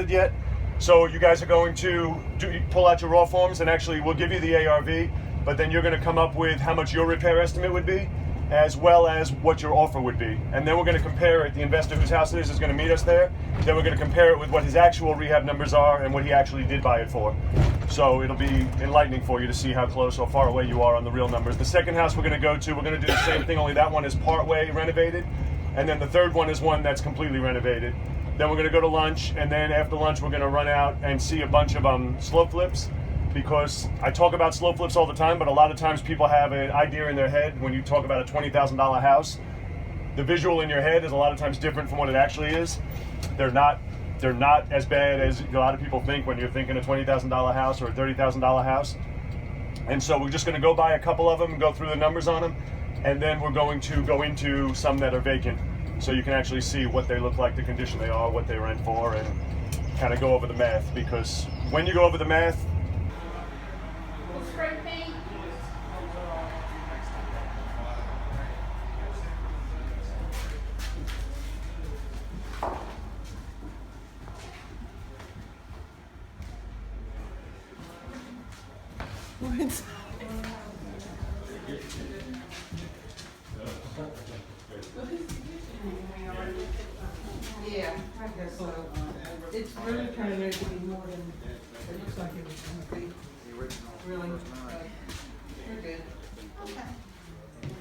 Yet, so you guys are going to pull out your raw forms, and actually we'll give you the ARV, but then you're going to come up with how much your repair estimate would be, as well as what your offer would be, and then we're going to compare it. The investor whose house it is going to meet us there. Then we're going to compare it with what his actual rehab numbers are and what he actually did buy it for. So it'll be enlightening for you to see how close or far away you are on the real numbers. The second house we're going to go to, we're going to do the same thing, only that one is partway renovated, and then the third one is one that's completely renovated. Then we're going to go to lunch, and then after lunch we're going to run out and see a bunch of slow flips, because I talk about slow flips all the time, but a lot of times people have an idea in their head when you talk about a $20,000 house. The visual in your head is a lot of times different from what it actually is. They're not as bad as a lot of people think when you're thinking a $20,000 house or a $30,000 house. And so we're just going to go buy a couple of them and go through the numbers on them, and then we're going to go into some that are vacant, so you can actually see what they look like, the condition they are, what they rent for, and kind of go over the math. Because when you go over the math, Spray paint. Yeah, I guess so. It's really turning out to be more than it looks like it was gonna be. Really, we're good.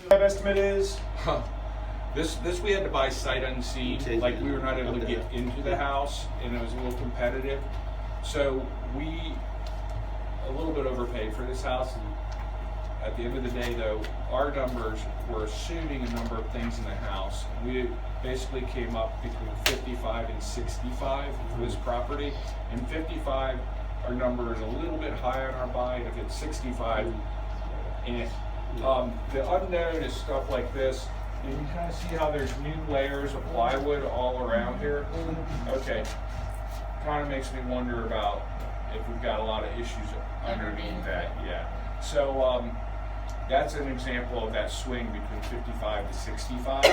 rehab estimate is This we had to buy sight unseen, like we were not able to get into the house, and it was a little competitive. So we a little bit overpaid for this house. At the end of the day though, our numbers were assuming a number of things in the house. We basically came up between 55 and 65 for this property. And 55, our number is a little bit high on our buy. If it's 65, and the unknown is stuff like this. You can kind of see how there's new layers of plywood all around here. Okay, kind of makes me wonder about if we've got a lot of issues underneath that. Yeah. So that's an example of that swing between 55 to 65.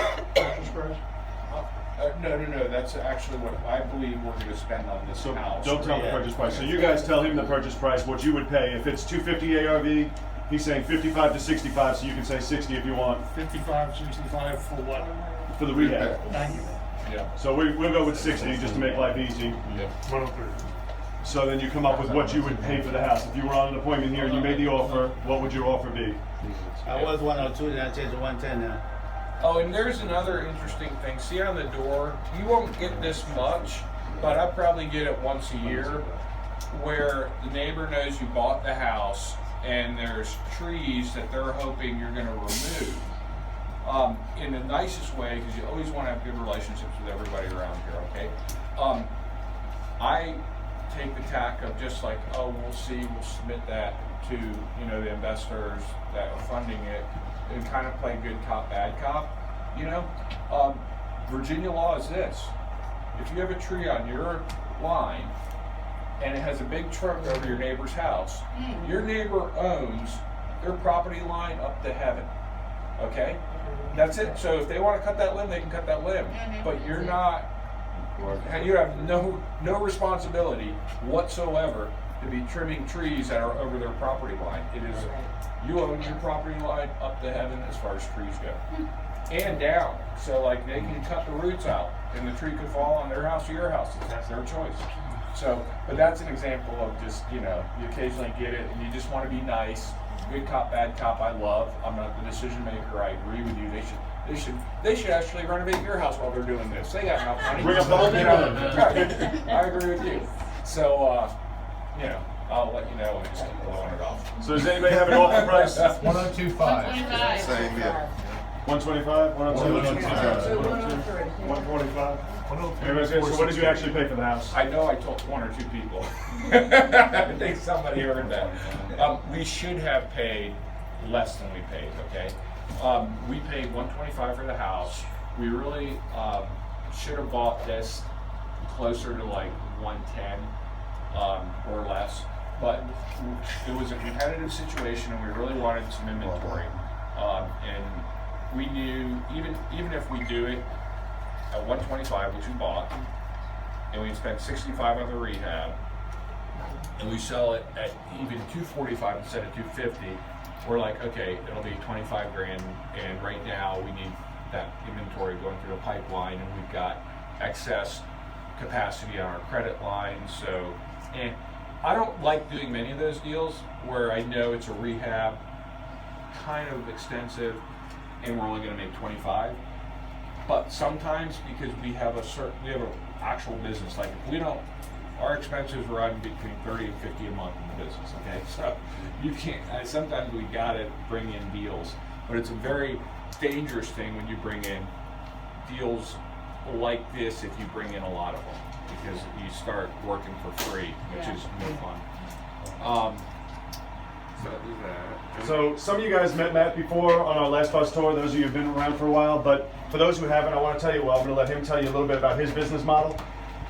No. That's actually what I believe we're going to spend on this house. Don't tell the purchase price. So you guys tell him the purchase price, what you would pay. If it's 250 ARV, he's saying 55 to 65, so you can say 60 if you want. 55, 65 for what? For the rehab. Thank you. Yeah. So we'll go with 60 just to make life easy. Yeah. 103. So then you come up with what you would pay for the house. If you were on an appointment here and you made the offer, what would your offer be? I was 102, then I changed to 110 now. Oh, and there's another interesting thing. See on the door, you won't get this much, but I probably get it once a year, where the neighbor knows you bought the house and there's trees that they're hoping you're going to remove. In the nicest way, because you always want to have good relationships with everybody around here, okay? I take the tack of just like, oh, we'll see, we'll submit that to, the investors that are funding it, and kind of play good cop, bad cop, Virginia law is this: if you have a tree on your line and it has a big trunk over your neighbor's house, your neighbor owns their property line up to heaven, okay? That's it. So if they want to cut that limb, they can cut that limb, but you're not, you have no responsibility whatsoever to be trimming trees that are over their property line. It is, you own your property line up to heaven as far as trees go. And down. So like they can cut the roots out and the tree could fall on their house or your house. That's their choice. So, but that's an example of just, you occasionally get it and you just want to be nice. Good cop, bad cop, I love. I'm not the decision maker. I agree with you. They should actually renovate your house while they're doing this. They got enough money. Bring up the whole neighborhood. Right. I agree with you. So, I'll let you know and just keep blowing it off. So does anybody have an offer price? 1025. Same here. 125? 102? 145? Everybody's good. So what did you actually pay for the house? I know I told one or two people. I think somebody heard that. We should have paid less than we paid, okay? We paid $125 for the house. We really should have bought this closer to like 110 or less, but it was a competitive situation and we really wanted some inventory. And we knew even if we do it at 125, which we bought, and we spend 65 on the rehab, and we sell it at even 245 instead of 250, we're like, okay, it'll be 25 grand, and right now we need that inventory going through the pipeline, and we've got excess capacity on our credit line. So, and I don't like doing many of those deals where I know it's a rehab, kind of extensive, and we're only going to make 25. But sometimes, because we have an actual business, like if we don't, our expenses run between 30 and 50 a month in the business. Okay, so you can't. Sometimes we gotta bring in deals, but it's a very dangerous thing when you bring in deals like this. If you bring in a lot of them, because you start working for free, which is no fun. So do that. So some of you guys met Matt before on our last bus tour, those of you who've been around for a while, but for those who haven't, I want to tell you, well, I'm going to let him tell you a little bit about his business model.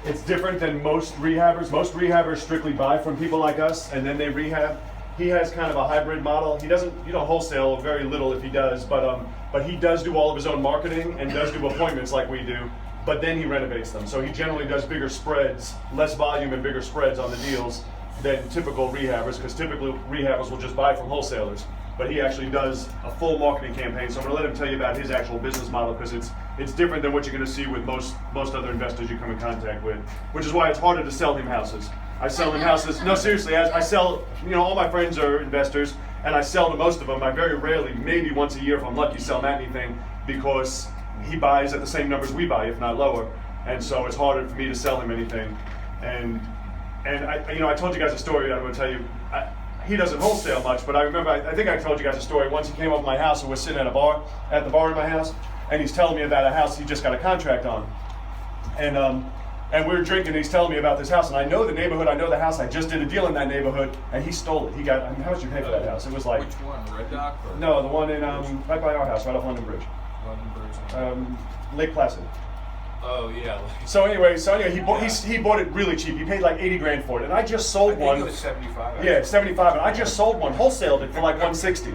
It's different than most rehabbers. Most rehabbers strictly buy from people like us and then they rehab. He has kind of a hybrid model. He doesn't, wholesale very little if he does, but he does do all of his own marketing and does do appointments like we do, but then he renovates them. So he generally does bigger spreads, less volume and bigger spreads on the deals than typical rehabbers, because typically rehabbers will just buy from wholesalers. But he actually does a full marketing campaign. So I'm going to let him tell you about his actual business model, because it's different than what you're going to see with most other investors you come in contact with, which is why it's harder to sell him houses. I sell him houses. No, seriously, I sell. All my friends are investors, and I sell to most of them. I very rarely, maybe once a year if I'm lucky, sell Matt anything, because he buys at the same numbers we buy, if not lower, and so it's harder for me to sell him anything. And I told you guys a story I'm going to tell you. He doesn't wholesale much, but I remember, I think I told you guys a story. Once he came over to my house and was sitting at the bar in my house, and he's telling me about a house he just got a contract on. And we were drinking, and he's telling me about this house, and I know the neighborhood, I know the house, I just did a deal in that neighborhood, and he stole it. He got, how much did you pay for that house? It was like... Which one, Red Dock? Or? No, the one in, right by our house, right off London Bridge. London Bridge. Lake Placid. Oh, yeah. So anyway, he bought it really cheap. He paid like 80 grand for it, and I just sold one. I think it was 75. Yeah, 75, and I just sold one, wholesaled it for like 160.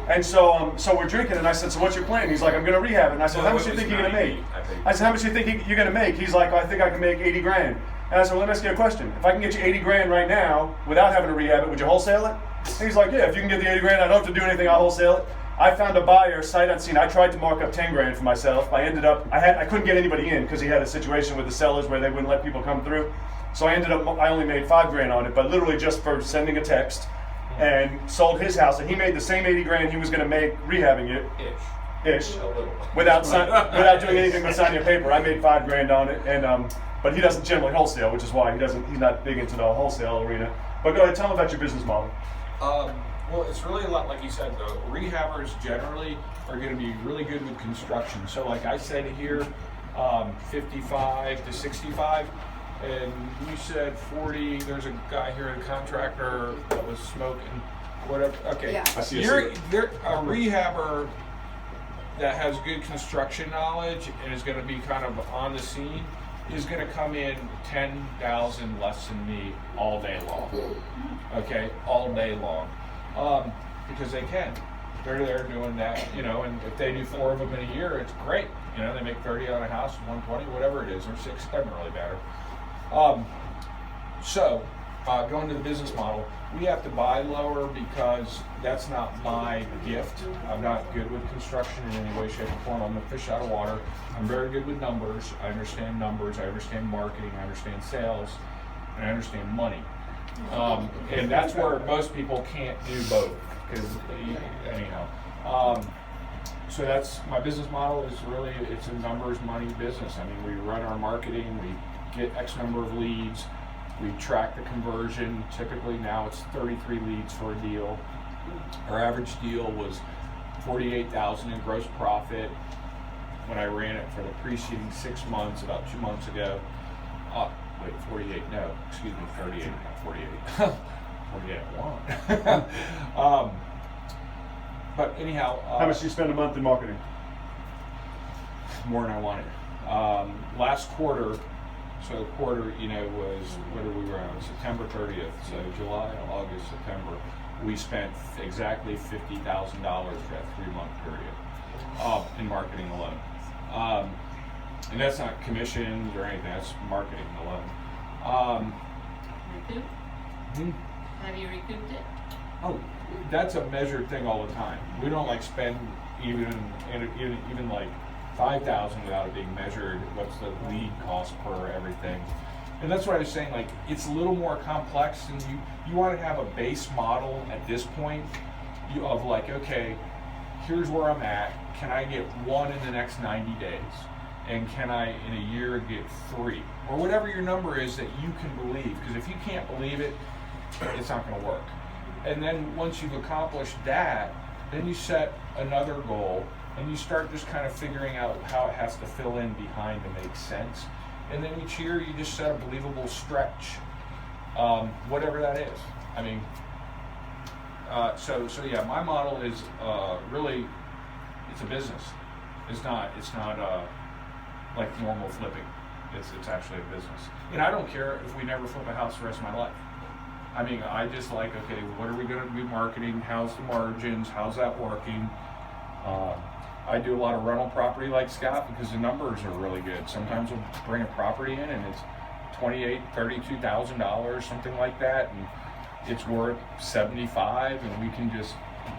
And so we're drinking, and I said, so what's your plan? He's like, I'm going to rehab it. And I said, how much do you think you're going to make? I said, how much do you think you're going to make? He's like, I think I can make 80 grand. And I said, well, let me ask you a question. If I can get you 80 grand right now without having to rehab it, would you wholesale it? And he's like, yeah, if you can get the 80 grand, I don't have to do anything, I'll wholesale it. I found a buyer, sight unseen. I tried to mark up 10 grand for myself. I ended up, I couldn't get anybody in because he had a situation with the sellers where they wouldn't let people come through. So I only made 5 grand on it, but literally just for sending a text, and sold his house, and he made the same 80 grand he was going to make rehabbing it. Ish. Without doing anything but signing a paper. I made 5 grand on it, and but he doesn't generally wholesale, which is why he's not big into the wholesale arena. But go ahead, tell him about your business model. Well, it's really a lot, like you said, though. Rehabbers generally are going to be really good with construction. So like I said here, 55 to 65, and you said 40, there's a guy here, a contractor that was smoking, whatever. Okay, Yeah. I see you're a rehabber that has good construction knowledge and is going to be kind of on the scene, is going to come in 10,000 less than me all day long. Okay, all day long. Because they can. They're there doing that, and if they do 4 of them in a year, it's great. They make 30 on a house, 120, whatever it is, or 6, doesn't really matter. So, going to the business model, we have to buy lower because that's not my gift. I'm not good with construction in any way, shape, or form. I'm a fish out of water. I'm very good with numbers. I understand numbers. I understand marketing. I understand sales. And I understand money. And that's where most people can't do both. So that's my business model. Is really, it's a numbers, money business. I mean, we run our marketing. We get X number of leads. We track the conversion. Typically now it's 33 leads for a deal. Our average deal was $48,000 in gross profit when I ran it for the preceding 6 months, about 2 months ago. 48, no, excuse me, 38, not 48. 48 at one. But anyhow. How much do you spend a month in marketing? More than I wanted. Last quarter, so the quarter, was, what did we run? September 30th. So July, August, September, we spent exactly $50,000 for that 3-month period in marketing alone. And that's not commissions or anything, that's marketing alone. Recouped? Hmm? Have you recouped it? Oh, that's a measured thing all the time. We don't like spend even like 5,000 without it being measured. What's the lead cost per everything? And that's what I was saying. Like, it's a little more complex, and you want to have a base model at this point. Of like, okay, here's where I'm at. Can I get 1 in the next 90 days? And can I, in a year, get 3? Or whatever your number is that you can believe. Because if you can't believe it, it's not going to work. And then once you've accomplished that, then you set another goal, and you start just kind of figuring out how it has to fill in behind to make sense. And then each year, you just set a believable stretch, whatever that is. I mean, so yeah, my model is really, it's a business. It's not like normal flipping. It's actually a business. And I don't care if we never flip a house the rest of my life. I mean, I just like, okay, what are we going to be marketing? How's the margins? How's that working? I do a lot of rental property like Scott because the numbers are really good. Sometimes we'll bring a property in and it's $32,000, something like that, and it's worth $75,000, and we can just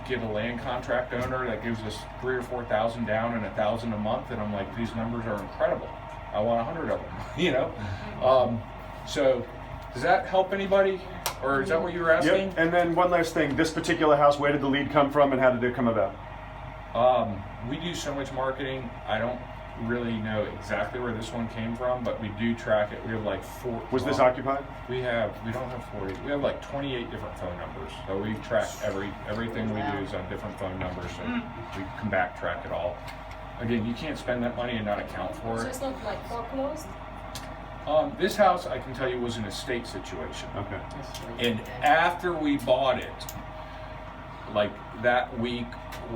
get a land contract owner that gives us $3,000 or $4,000 down and $1,000 a month, and I'm like, these numbers are incredible. I want 100 of them, you know. So, does that help anybody, or is that what you were asking? Yep. And then one last thing: this particular house, where did the lead come from, and how did it come about? We do so much marketing. I don't really know exactly where this one came from, but we do track it. We have like 4. Was this occupied? We don't have 40. We have like 28 different phone numbers. So we track everything we do is on different phone numbers, so we can backtrack it all. Again, you can't spend that money and not account for So it. it's not like foreclosed? This house, I can tell you, was an estate situation. Okay. And after we bought it, like that week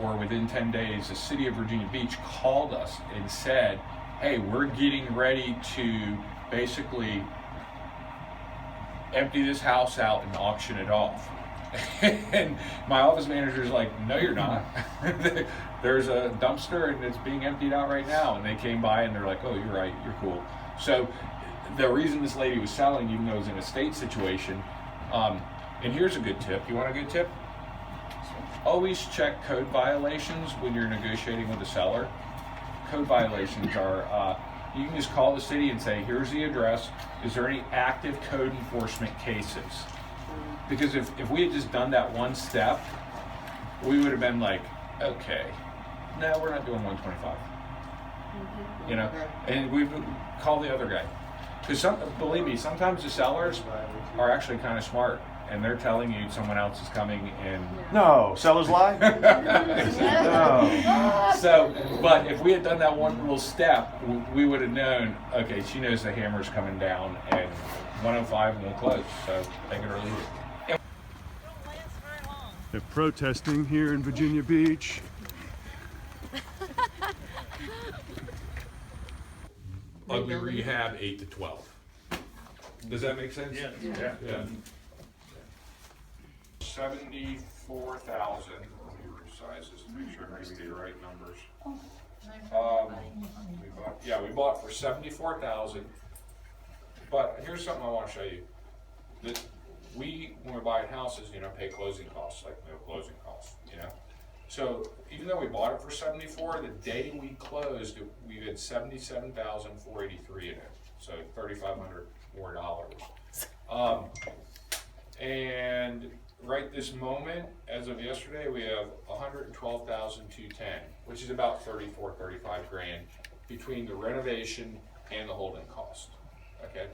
or within 10 days, the city of Virginia Beach called us and said, hey, we're getting ready to basically empty this house out and auction it off. And my office manager's like, no, you're not. There's a dumpster and it's being emptied out right now. And they came by and they're like, oh, you're right, you're cool. So the reason this lady was selling, even though it was in a estate situation, and here's a good tip. You want a good tip? Always check code violations when you're negotiating with a seller. Code violations are, you can just call the city and say, here's the address. Is there any active code enforcement cases? Because if we had just done that one step, we would have been like, okay, no, we're not doing 125. You know, and we would call the other guy. Because believe me, sometimes the sellers are actually kind of smart. And they're telling you someone else is coming and No, sellers lie. No. so, but if we had done that one little step, we would have known, okay, she knows the hammer's coming down and 105 won't close, so take it or leave it. They're protesting here in Virginia Beach. Ugly Rehab 8 to 12. Does that make sense? Yeah. 74,000. Let me resize this to make sure I give you the right numbers. We bought for 74,000. But here's something I want to show you. That when we're buying houses, pay closing costs, like no closing costs, So even though we bought it for 74, the day we closed, we had 77,483 in it. So $3,500 more dollars. And right this moment, as of yesterday, we have 112,210, which is about 35 grand between the renovation and the holding cost. Okay.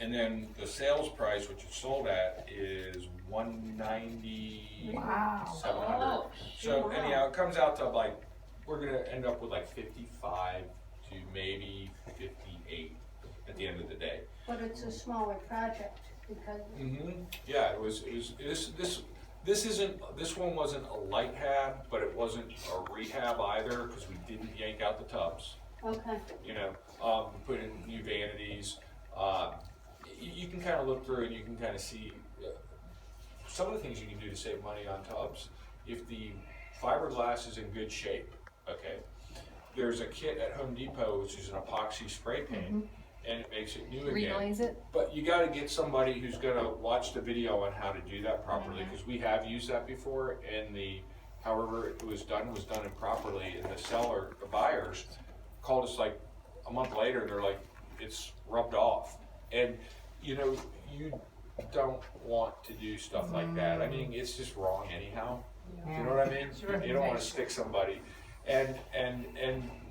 And then the sales price, which it's sold at, is $190,700. Wow. So anyhow, it comes out to like, we're gonna end up with like 55 to maybe 58 at the end of the day. But it's a smaller project because. Yeah, it was this one wasn't a light hab, but it wasn't a rehab either because we didn't yank out the tubs. Okay. Put in new vanities. You can kind of look through and you can kind of see some of the things you can do to save money on tubs. If the fiberglass is in good shape, okay, there's a kit at Home Depot which is an epoxy spray paint, and it makes it new again. Relays it. But you got to get somebody who's going to watch the video on how to do that properly, because we have used that before, and however it was done improperly, and the buyers called us like a month later, and they're like, it's rubbed off. And you know, you don't want to do stuff like that. I mean, it's just wrong anyhow. You know what I mean? You don't want to stick somebody. And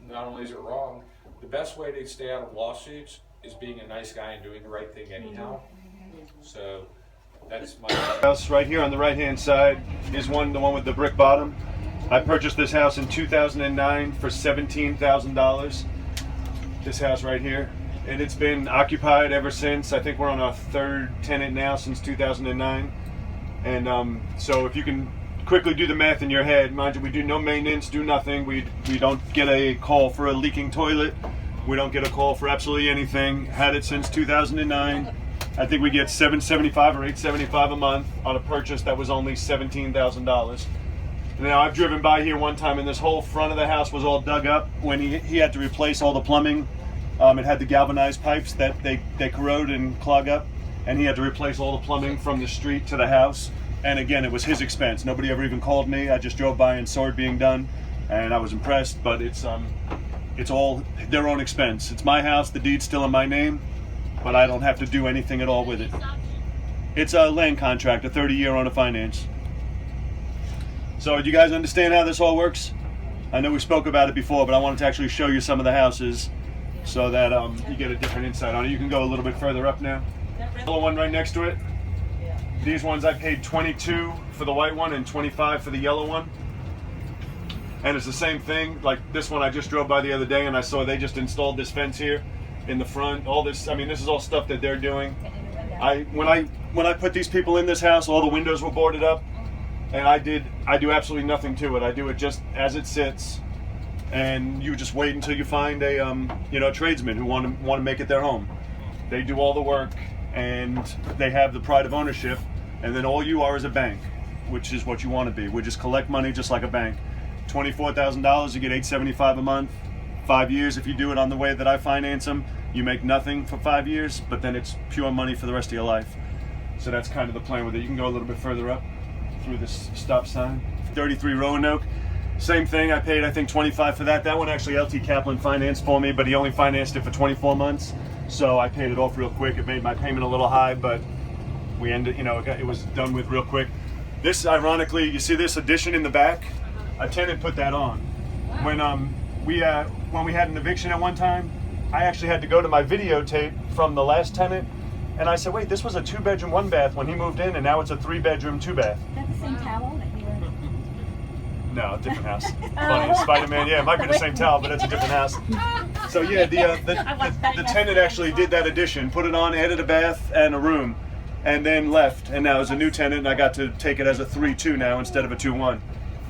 not only is it wrong, the best way to stay out of lawsuits is being a nice guy and doing the right thing anyhow. So that's my House right here on the right-hand side is the one with the brick bottom. I purchased this house in 2009 for $17,000. This house right here, and it's been occupied ever since. I think we're on our third tenant now since 2009. And so if you can quickly do the math in your head, mind you, we do no maintenance, do nothing. We don't get a call for a leaking toilet. We don't get a call for absolutely anything. Had it since 2009. I think we get $775 or $875 a month on a purchase that was only $17,000. Now I've driven by here one time, and this whole front of the house was all dug up when he had to replace all the plumbing. It had the galvanized pipes that they corrode and clog up, and he had to replace all the plumbing from the street to the house. And again, it was his expense. Nobody ever even called me. I just drove by and saw it being done, and I was impressed. But it's all their own expense. It's my house. The deed's still in my name, but I don't have to do anything at all with it. It's a land contract, a 30-year on a finance. So do you guys understand how this all works? I know we spoke about it before, but I wanted to actually show you some of the houses so that you get a different insight on it. You can go a little bit further up now. The yellow one right next to it. These ones I paid $22 for the white one and $25 for the yellow one. And it's the same thing. Like this one I just drove by the other day, and I saw they just installed this fence here in the front. All this, I mean, this is all stuff that they're doing. When I put these people in this house, all the windows were boarded up, and I do absolutely nothing to it. I do it just as it sits, and you just wait until you find a tradesman who want to make it their home. They do all the work, and they have the pride of ownership, and then all you are is a bank, which is what you want to be. We just collect money just like a bank. $24,000, you get $875 a month. 5 years, if you do it on the way that I finance them, you make nothing for 5 years, but then it's pure money for the rest of your life. So that's kind of the plan with it. You can go a little bit further up through this stop sign. 33 Roanoke, same thing. I paid, I think, $25 for that. That one actually LT Kaplan financed for me, but he only financed it for 24 months. So I paid it off real quick. It made my payment a little high, but we ended, it was done with real quick. This, ironically, you see this addition in the back? A tenant put that on. When we had an eviction at one time, I actually had to go to my videotape from the last tenant, and I said, wait, this was a 2-bedroom, 1-bath when he moved in, and now it's a 3-bedroom, 2-bath. That's the same towel that you were. No, different house. Funny, Spider-Man, yeah, it might be the same towel, but it's a different house. So yeah, the tenant actually did that addition, put it on, added a bath and a room, and then left. And now as a new tenant, and I got to take it as a 3-2 now instead of a 2-1.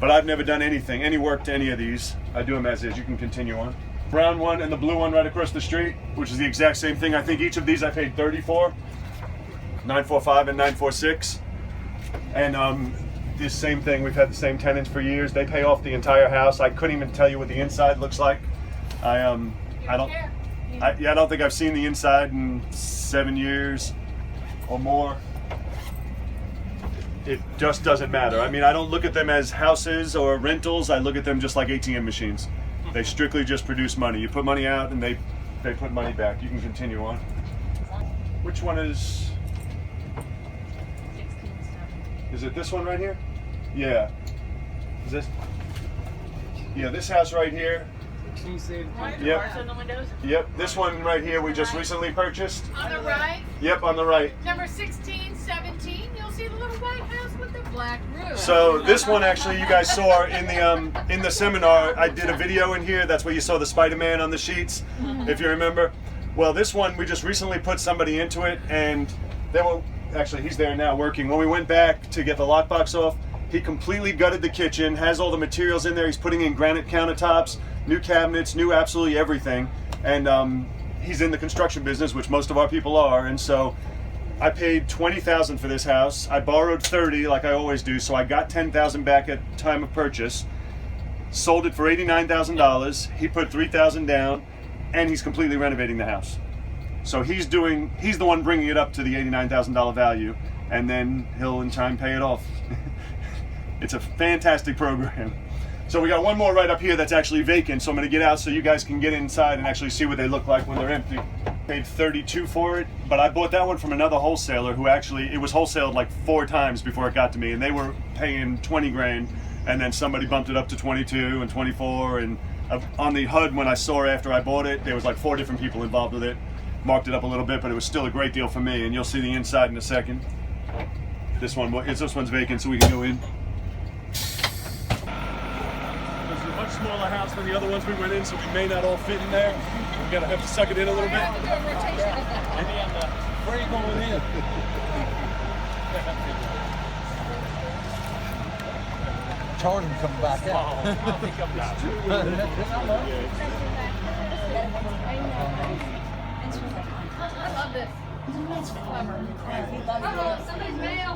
But I've never done any work to any of these. I do them as is. You can continue on. Brown one and the blue one right across the street, which is the exact same thing. I think each of these I paid $30 for. 945 and 946. And this same thing, we've had the same tenants for years. They pay off the entire house. I couldn't even tell you what the inside looks like. I don't think I've seen the inside in 7 years or more. It just doesn't matter. I mean, I don't look at them as houses or rentals. I look at them just like ATM machines. They strictly just produce money. You put money out and they put money back. You can continue on. Which one is it this one right here? Yeah. Is this? Yeah, this house right here. Yep. Yep, this one right here we just recently purchased. On the right? Yep, on the right. Number 1617, you'll see the little white house with the black roof. So this one actually you guys saw in the seminar. I did a video in here. That's where you saw the Spider-Man on the sheets, if you remember. Well, this one we just recently put somebody into it, and they were actually he's there now working. When we went back to get the lockbox off, he completely gutted the kitchen, has all the materials in there. He's putting in granite countertops, new cabinets, new absolutely everything. And he's in the construction business, which most of our people are. And so I paid $20,000 for this house. I borrowed $30,000 like I always do. So I got $10,000 back at time of purchase. sold it for $89,000. He put $3,000 down, and he's completely renovating the house. So he's the one bringing it up to the $89,000 value, and then he'll in time pay it off. It's a fantastic program. So we got one more right up here that's actually vacant. So I'm gonna get out so you guys can get inside and actually see what they look like when they're empty. Paid $32 for it, but I bought that one from another wholesaler who actually, it was wholesaled like 4 times before it got to me, and they were paying 20 grand, and then somebody bumped it up to 22 and 24, and on the HUD when I saw it after I bought it, there was like 4 different people involved with it. Marked it up a little bit, but it was still a great deal for me, and you'll see the inside in a second. This one's vacant, so we can go in. This is a much smaller house than the other ones we went in, so we may not all fit in there. We're gonna have to suck it in a little bit. Where are you going in? Charge him coming back out. I love this. Oh, somebody's mail.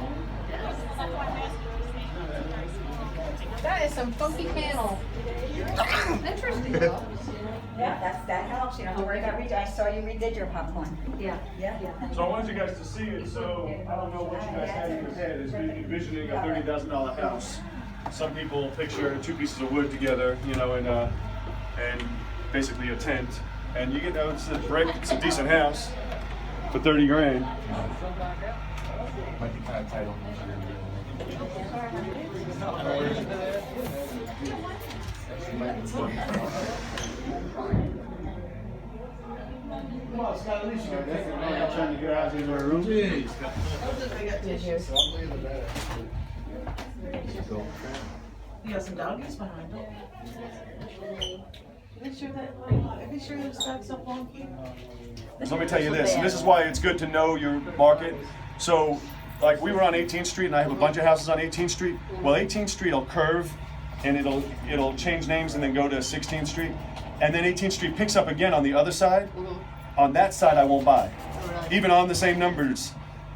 That is some funky panel. Interesting though. Yeah, that helps. You don't have to worry about reading. I saw you redid your popcorn. Yeah. So I wanted you guys to see it, so I don't know what you guys had in your head as envisioning a $30,000 house. Some people picture 2 pieces of wood together, you know, and basically a tent. And you get, it's a brick, it's a decent house for 30 grand. Might be kind of tight on Come on, Scott, at least you got to take it. I'm trying to get out of his room. Jeez. You got some doggies behind it. Make sure it's not so funky. So let me tell you this, and this is why it's good to know your market. So, like we were on 18th Street, and I have a bunch of houses on 18th Street. Well, 18th Street will curve, and it'll change names and then go to 16th Street, and then 18th Street picks up again on the other side. On that side, I won't buy, even on the same numbers,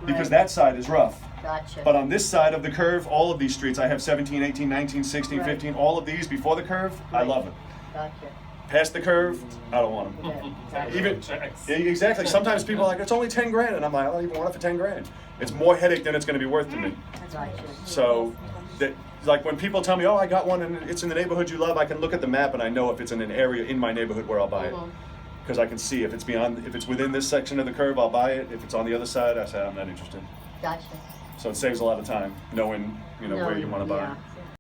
because that side is rough. Gotcha. But on this side of the curve, all of these streets, I have 17, 18, 19, 16, 15, all of these before the curve, I love it. Gotcha. Past the curve, I don't want them. Even exactly. Sometimes people are like, it's only 10 grand, and I'm like, I don't even want it for 10 grand. It's more headache than it's going to be worth to me. Gotcha. So, that like when people tell me, oh, I got one and it's in the neighborhood you love, I can look at the map and I know if it's in an area in my neighborhood where I'll buy it, because I can see if it's within this section of the curve, I'll buy it. If it's on the other side, I say I'm not interested. Gotcha. So it saves a lot of time knowing where you want to buy. Yeah.